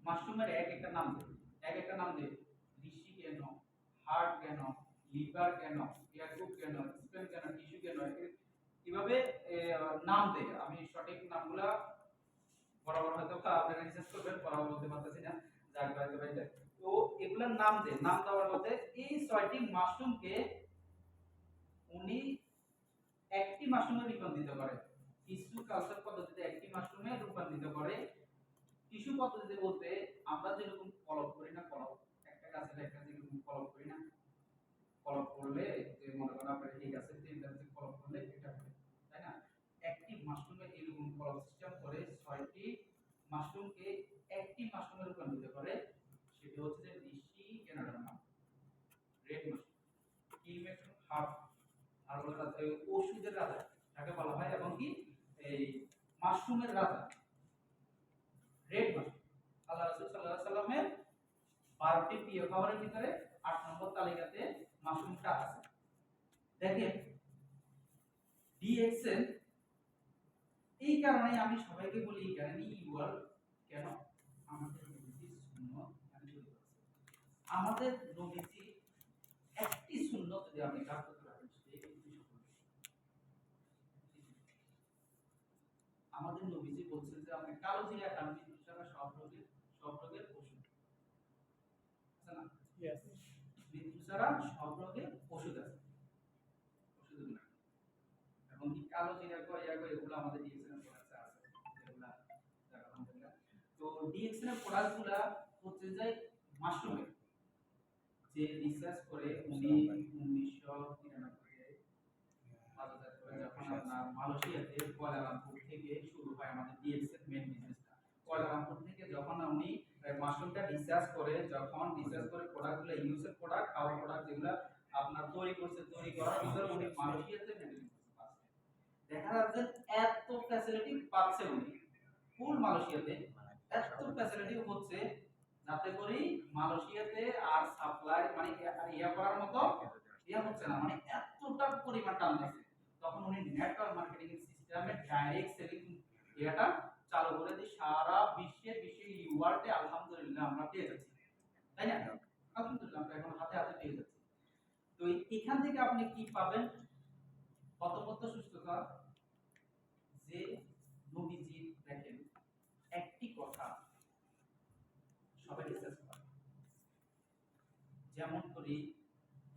মাশরুমের এক একটা নাম দে, এক একটা নাম দে। ঋষি কেন, হার্ট কেন, লিভার কেন, ইয়াকুব কেন, স্পেন কেন, টিস্যু কেন, কিভাবে নাম দে। আমি সঠিক নামগুলা বরাবর হয়তো আপনারা রিসার্চ করবেন, বরাবর বলতে পারতেছি না, যাক বাইতে বাইতে। তো এগুলার নাম দে, নাম দেওয়ার মধ্যে এই 6টি মাশরুমকে উনি একটি মাশরুমে রূপান্তরিত করে। টিস্যু কালচার পদ্ধতিতে একটি মাশরুমে রূপান্তরিত করে। টিস্যু পদ্ধতিতে বলতে আমরা যেরকম কলপ করি না, কলপ একটা গাছের একটা যেরকম কলপ করি না, কলপ করলে যে মনে করেন আপনার এই গাছের তিন গাছে কলপ করলে এটা হবে, তাই না? একটি মাশরুমে এরকম কলপ সিস্টেম করে 6টি মাশরুমকে একটি মাশরুমে রূপান্তরিত করে। সেটা হচ্ছে যে ঋষি ক্যানাডানা, রেড মাশরুম, কি মাশরুম, হাফ আর বলা যায় ওষুধের রাজা তাকে বলা হয়, এবং কি এই মাশরুমের রাজা রেড মাশরুম। আল্লাহ রাসূল সাল্লাল্লাহু আলাইহি সাল্লামের 12টি প্রিয় খাবারের ভিতরে 8 নম্বর তালিকাতে মাশরুমটা আছে। দেখেন ডিএক্সএন, এই কারণে আমি সবাইকে বলি এই কারণে ইউআর কেন আমাদের নবীজি সুন্নাত আমি শুরু করছি। আমাদের নবীজি একটি সুন্নাত যদি আপনি কাজ করতে পারেন সেই কিন্তু সফল। আমাদের নবীজি বলছেন যে আপনি কালো জিরা খান, কিন্তু সেটা সব রোগের ওষুধ আছে না? यस, মৃত্যু ছাড়া সব রোগের ওষুধ আছে, ওষুধ না। এবং কি কালো জিরা কো ইয়া কো এগুলো আমাদের ডিএক্সএন প্রোডাক্টে আছে, এগুলা আলহামদুলিল্লাহ। তো ডিএক্সএন এর প্রোডাক্টগুলা হচ্ছে যে মাশরুমের যে রিসার্চ করে উনি 1993 বাজারজাত করে, যখন আপনার মালয়েশিয়াতে কুয়ালালামপুর থেকে শুরু হয় আমাদের ডিএক্সএন মেন বিজনেসটা। কুয়ালালামপুর থেকে যখন উনি মাশরুমটা রিসার্চ করে, যখন রিসার্চ করে প্রোডাক্টগুলো ইউজের প্রোডাক্ট, খাওয়ার প্রোডাক্ট যেগুলো আপনার তৈরি করছে, তৈরি করার ভিতরে উনি মালয়েশিয়াতে মেনটেন করছে। দেখা যাচ্ছে এত ফ্যাসিলিটি পাচ্ছে উনি ফুল মালয়েশিয়াতে, এত ফ্যাসিলিটি হচ্ছে যাতে করে মালয়েশিয়াতে আর সাপ্লাই মানে আর ইয়া করার মতো ইয়া হচ্ছে না, মানে এতটা পরিমাণ টানতেছে। তখন উনি নেটওয়ার্ক মার্কেটিং সিস্টেমে ডাইরেক্ট সেলিং ইয়াটা চালু করে দিয়ে সারা বিশ্বে ওয়ার্ল্ডে আলহামদুলিল্লাহ আমরা পেয়ে যাচ্ছি, তাই না? আলহামদুলিল্লাহ আমরা এখন হাতে হাতে পেয়ে যাচ্ছি। তো এখান থেকে আপনি কি পাবেন? প্রথমত সুস্থতা, যে নবীজি দেখেন একটি কথা সবাই রিসার্চ করে, যেমন করি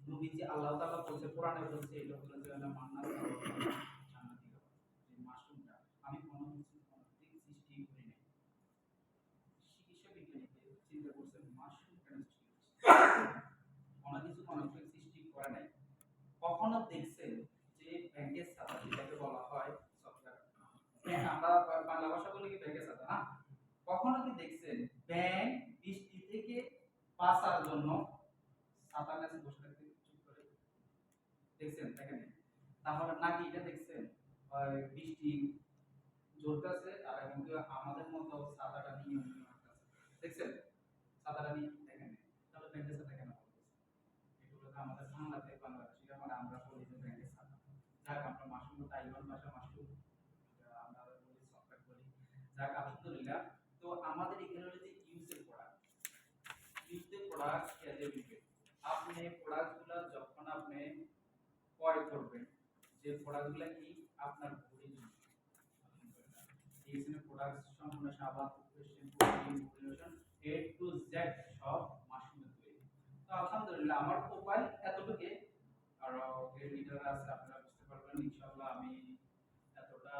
নবীজি আল্লাহ তাআলা বলছে, কোরআনে বলছে এটা হলো যে মান্নাত জান্নাতি খাবার। যে মাশরুমটা আমি কোনো কিছু কোনোদিন সৃষ্টি করি নাই। চিকিৎসা বিজ্ঞানীকে চিন্তা করছে মাশরুম কেন সৃষ্টি করছে, কোনো কিছু কোনোদিন সৃষ্টি করে নাই। কখনো দেখছেন যে ব্যাংকের ছাতা যেটাকে বলা হয় সফটওয়্যার, আমরা বাংলা ভাষা বলি কি ব্যাংকের ছাতা না, কখনো কি দেখছেন ব্যাংক বৃষ্টি থেকে বাঁচার জন্য ছাতার কাছে বসে থাকতে চুপ করে দেখছেন? দেখেন? তাহলে নাকি এটা দেখছেন বৃষ্টি ঝরতেছে আর কিন্তু আমাদের মতো ছাতাটা নিয়ে উনি হাঁটতেছে, দেখছেন? ছাতাটা নিয়ে দেখেন? তাহলে ব্যাংকের ছাতা কেন বলতেছে? এগুলো তো আমাদের বাংলাতে বাংলাদেশি মানে আমরা বলি যে ব্যাংকের ছাতা। যাক আমরা মাশরুম তাইওয়ান ভাষা মাশরুম আমরা বলি সফটওয়্যার বলি, যাক আলহামদুলিল্লাহ। তো আমাদের এখানে হলো যে ইউজের প্রোডাক্ট, ইউজের প্রোডাক্ট এজ এ উইকেট, আপনি প্রোডাক্টগুলো যখন আপনি ক্রয় করবেন, যে প্রোডাক্টগুলো কি আপনার বডির জন্য আলহামদুলিল্লাহ ডিএক্সএন প্রোডাক্ট সম্পূর্ণ সাবান, toothpaste, cream, lotion A to Z সব মাশরুমের তৈরি। তো আলহামদুলিল্লাহ আমার প্রোফাইল এতটুকু, আর লিডার আছে আপনারা বুঝতে পারবেন ইনশাআল্লাহ। আমি এতটা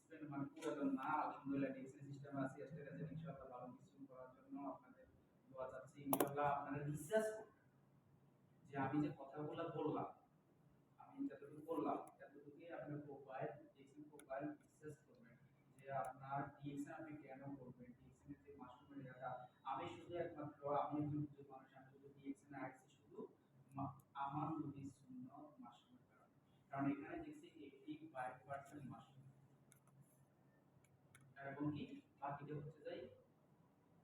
স্পেন্ড মানে পুরাতন না, আলহামদুলিল্লাহ ডিএক্সএন সিস্টেম আছে আজকের কাছে ইনশাআল্লাহ ভালো কিছু করার জন্য আপনাদের দোয়া চাচ্ছি। ইনশাআল্লাহ আপনারা রিসার্চ করবেন যে আমি যে কথাগুলো বললাম, আমি যতটুকু বললাম ততটুকুই আপনার প্রোফাইল ডিএক্সএন প্রোফাইল রিসার্চ করবেন যে আপনার ডিএক্সএন আপনি কেন করবেন, ডিএক্সএন এর যে মাশরুমের এটা আমি শুধু একমাত্র আমি একজন বুঝে মানুষ, আমি শুধু ডিএক্সএন আসছি শুধু আমার নবী সুন্নাত মাশরুমের কারণে, কারণ এখানে দেখছি 85% মাশরুম, এবং কি বাকিটা হচ্ছে যাই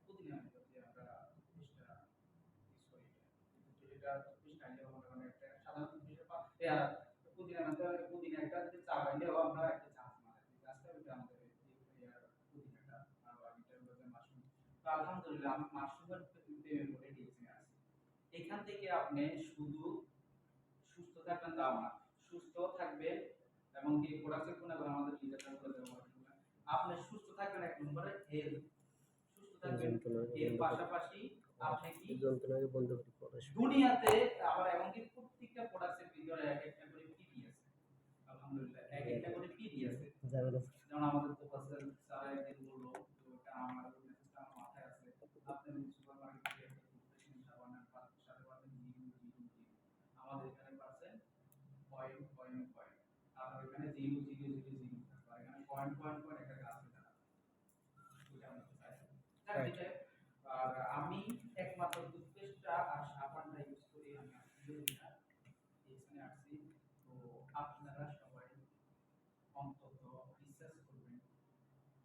পুদিনা মেথড যে আমরা টুথপেস্টটা ইউজ করি, কিন্তু যেটা টুথপেস্ট আনলেও মনে করেন একটা সাধারণ টুথপেস্টের পুদিনা মেথড, পুদিনা একটা যদি চা বানলেও আমরা একটা চাষ মারি গাছটা, ওইটা আমাদের পুদিনাটা আর বাকিটা হলো যে মাশরুম। তো তো আলহামদুলিল্লাহ আমি মাশরুমের প্রেমে পড়ে ডিএক্সএনে আছি। এখান থেকে আপনি শুধু সুস্থ থাকবেন তাও না, সুস্থ থাকবেন এবং কি প্রোডাক্টের গুণাগুণ আমাদের লিটারটা করে ব্যবহার করবেন। আপনি সুস্থ থাকবেন এক নম্বরে হেলথ, সুস্থ থাকবেন। এর পাশাপাশি আপনি কি যন্ত্রণাকে বন্ধ করে পড়াশোনা দুনিয়াতে আবার এবং কি প্রত্যেকটা প্রোডাক্টের ভিতরে এক একটা করে পিডি আছে। আলহামদুলিল্লাহ এক একটা করে পিডি আছে। যাবে যেমন আমাদের তোফাজ্জল স্যার একদিন বললো যে ওটা আমার মেসেজটা আমার মাথায় আছে, আপনি সুপার মার্কেট থেকে একটা টুথপেস্ট সাবানের সাথে পাচ্ছেন আমাদের এখানে পাচ্ছেন পয়েন্ট আপনার এখানে 0.000 আর এখানে পয়েন্ট একটা গাছ আছে ওটা আমরা চাই। আর আমি একমাত্র টুথপেস্টটা আর সাবানটা ইউজ করি আমি এখানে আসছি। তো আপনারা সবাই অন্তত রিসার্চ করবেন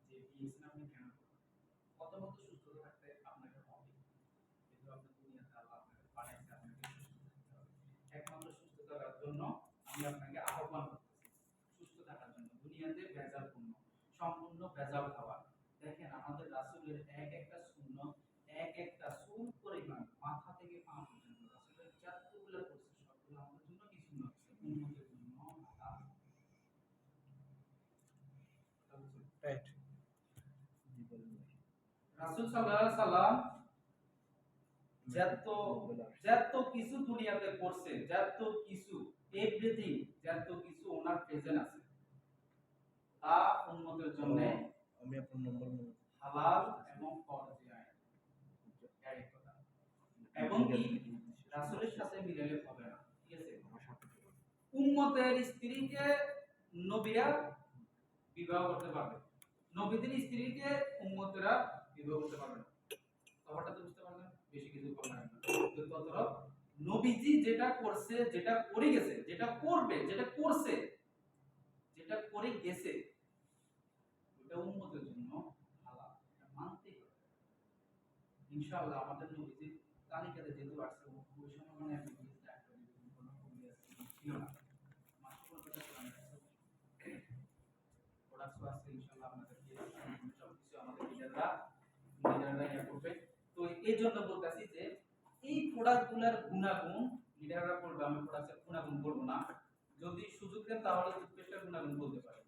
যে ডিএসএন আপনি কেন করবেন। প্রথমত সুস্থ থাকতে আপনাকে হবে, কিন্তু আপনি দুনিয়াতে আল্লাহ আপনাকে পাঠাইছে আপনাকে সুস্থ থাকতে হবে। একমাত্র সুস্থ থাকার জন্য আমি আপনাকে আহ্বান করতেছি সুস্থ থাকার জন্য। দুনিয়াতে ভেজাল পূর্ণ, সম্পূর্ণ ভেজাল খাবার। দেখেন আমাদের রাসূলের এক একটা সুন্নাত, এক একটা চুল পরিমাণ মাথা থেকে পা পর্যন্ত রাসূলের যতগুলো করছে সবগুলো আমাদের জন্য কি সুন্নাত, উম্মতের জন্য হালাল। রাইট রাসূল সাল্লাল্লাহু আলাইহি সাল্লাম যত কিছু দুনিয়াতে করছে, যত কিছু এভরিথিং, যত কিছু ওনার প্রেজেন্ট আছে তা উম্মতের জন্য আমি আপনার নম্বর মনে হালাল এবং ফরজ আইন এই কথা। এবং কি রাসূলের সাথে মিলালে হবে না, ঠিক আছে? উম্মতের স্ত্রীকে নবীরা বিবাহ করতে পারবে, নবীদের স্ত্রীকে উম্মতেরা বিবাহ করতে পারবে না। তফাৎটা তো বুঝতে পারবেন, বেশি কিছু বলার না। তো ততরূপ নবীজি যেটা করছে, যেটা করে গেছে, যেটা করবে, যেটা করছে, যেটা করে গেছে ওটা উম্মতের জন্য হালাল, এটা মানতেই হবে। ইনশাআল্লাহ আমাদের নবীজির তালিকাতে যেহেতু আসছে ওই সময় মানে আমি একটা কোনো ছিল না, মাত্র কথা প্রোডাক্টস আছে ইনশাআল্লাহ আপনাদেরকে সবকিছু আমাদের লিডাররা ইয়া করবে। তো এই জন্য বলতেছি যে এই প্রোডাক্টগুলোর গুণাগুণ লিডাররা বলবে, আমি প্রোডাক্টের গুণাগুণ বলবো না। যদি সুযোগ দেন তাহলে টুথপেস্টের গুণাগুণ বলতে পারি।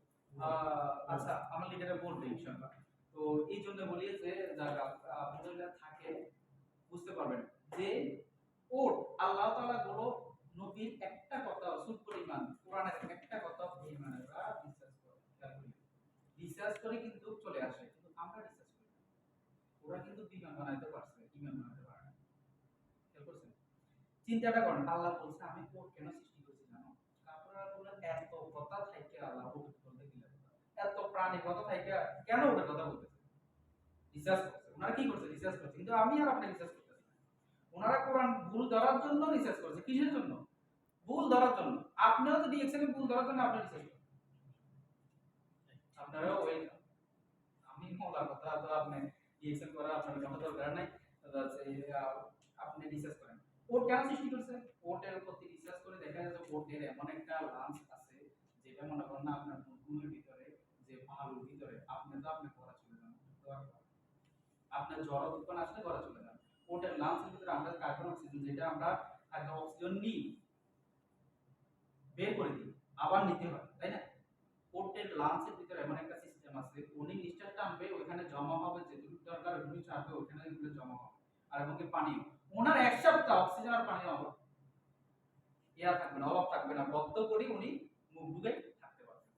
আচ্ছা আমার লিডাররা বলবে ইনশাআল্লাহ। তো এই জন্য বলি যে যারা আপনারা থাকে বুঝতে পারবেন যে ওট আল্লাহ তাআলা বলো নবীর একটা কথা সুদ পরিমাণ কোরআনের একটা কথা বেঈমানরা বিশ্বাস করে, রিসার্চ করে কিন্তু চলে আসে, কিন্তু আমরা রিসার্চ করি না। ওরা কিন্তু বিমান বানাইতে পারছে, ইমান বানাইতে পারে না। খেয়াল করছেন? চিন্তাটা করেন, আল্লাহ বলছে আমি কোড কেন সৃষ্টি করেছি জানো? আপনারা বললেন এত কথা থাইকে আল্লাহ ওট বলতে গেলে এত প্রাণী কথা থাইকে কেন ওটার কথা বলতেছে? রিসার্চ করছে, ওনারা কি করছে? রিসার্চ করছে। কিন্তু আমি আর আপনি রিসার্চ করতেছি না। ওনারা কোরআন ভুল ধরার জন্য রিসার্চ করছে। কিসের জন্য? ভুল ধরার জন্য। আপনিও যদি এক্সেলে ভুল ধরার জন্য আপনি রিসার্চ করেন, আপনারাও ওয়েলকাম। আমি মৌলার কথা তো আপনি ডিএক্সএল করা আপনার কথা দরকার নাই, আপনি রিসার্চ করেন কোড কেন সৃষ্টি করছে। কোডের প্রতি রিসার্চ করে দেখা যায় যে কোডের এমন একটা লাঞ্চ আছে যেটা মনে করেন না আপনার ঘুমের ভিতরে যে পাহাড়ের ভিতরে আপনি তো আপনি করা চলে যান, আপনার জ্বর উৎপন্ন আসলে করা চলে যান। কোডের লাঞ্চের ভিতরে আমরা কার্বন অক্সিজেন যেটা আমরা খাদ্য অক্সিজেন নিই বের করে দিই, আবার নিতে হয়, তাই না? কোটের লাঞ্চের ভিতরে এমন একটা সিস্টেম আছে, উনি নিঃশ্বাসটা আনবে ওখানে জমা হবে, যেটুকু দরকার ওইটুকু ছাড়বে ওখানে এগুলো জমা হবে। আর এবং কি পানি, ওনার এক সপ্তাহ অক্সিজেন আর পানির অভাব ইয়া থাকবে না, অভাব থাকবে না, বদ্ধ করি উনি মুখ ডুবে থাকতে পারবেন।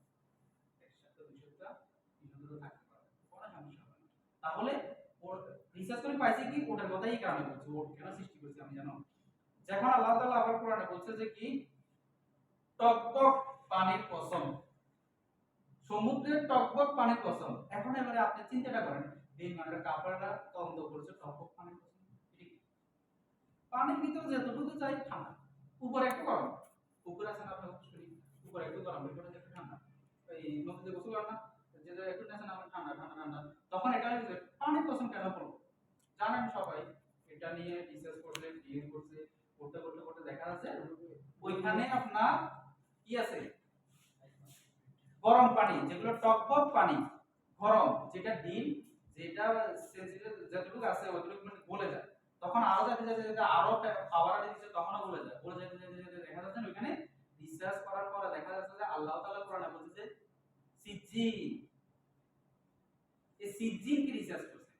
এক সপ্তাহ দুই সপ্তাহ তিন সপ্তাহ থাকতে পারবেন, কোনো সমস্যা হবে না। তাহলে ওর রিসার্চ করে পাইছে কি ওটার কথাই এই কারণে বলছে, ও কেন সৃষ্টি করেছে আমি জানো? যখন আল্লাহ তাআলা আবার কোরআনে বলছে যে কি টকবক পানির কসম, সমুদ্রের টকবক পানির কসম। এখন এবারে আপনি চিন্তাটা করেন, বেঈমানরা কাফেররা তদন্ত করছে টকবক পানির কসম, ঠিক? পানির ভিতরে যতটুকু চাই ঠান্ডা, উপরে একটু গরম, পুকুর আছে না আপনার শরীর, উপরে একটু গরম, ভিতরে একটু ঠান্ডা। এই নদীতে গোসল করেন না, যে একটু নেছেন আমরা ঠান্ডা ঠান্ডা ঠান্ডা, তখন এটা হচ্ছে পানির কসম কেন বলবো? জানেন সবাই এটা নিয়ে রিসার্চ করলে ডিএন করছে, করতে করতে করতে দেখা যাচ্ছে ওইখানে আপনার কি আছে গরম পানি, যেগুলো টকবক পানি গরম, যেটা ডিল যেটা সেন্সিটিভ যতটুকু আছে ওইটুকু মানে গলে যায়, তখন আরো যাতে যাতে আরো পাওয়ার দিচ্ছে তখনও গলে যায়, গলে যেতে যেতে যেতে দেখা যাচ্ছে না ওখানে রিসার্চ করার পরে দেখা যাচ্ছে যে আল্লাহ তাআলা কোরআনে বলছে যে সিজিন, এই সিজিন কি রিসার্চ করছে,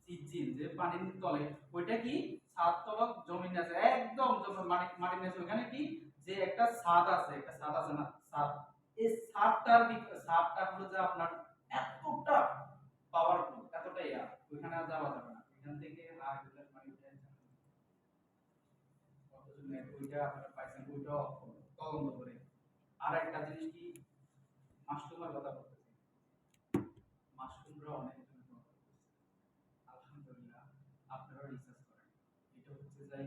সিজিন যে পানির তলে ওইটা কি ছাদ তলক জমিন আছে একদম মাটির নিচে, ওখানে কি যে একটা ছাদ আছে, একটা ছাদ আছে না ছাদ, এই ছাদটার ছাদটা হলো যে আপনার এতটা পাওয়ারফুল, এতটাই ওইখানে আর যাওয়া যাবে না, ওইখান থেকে হাই ভোল্টেজ পানি উঠে যাবে, অথচ ওইটা আপনারা পাইছেন ওইটা তদন্ত করে। আর একটা জিনিস কি মাশরুমের কথা বলতেছি, মাশরুমরা অনেক আলহামদুলিল্লাহ আপনারা রিসার্চ করেন, এটা হচ্ছে যাই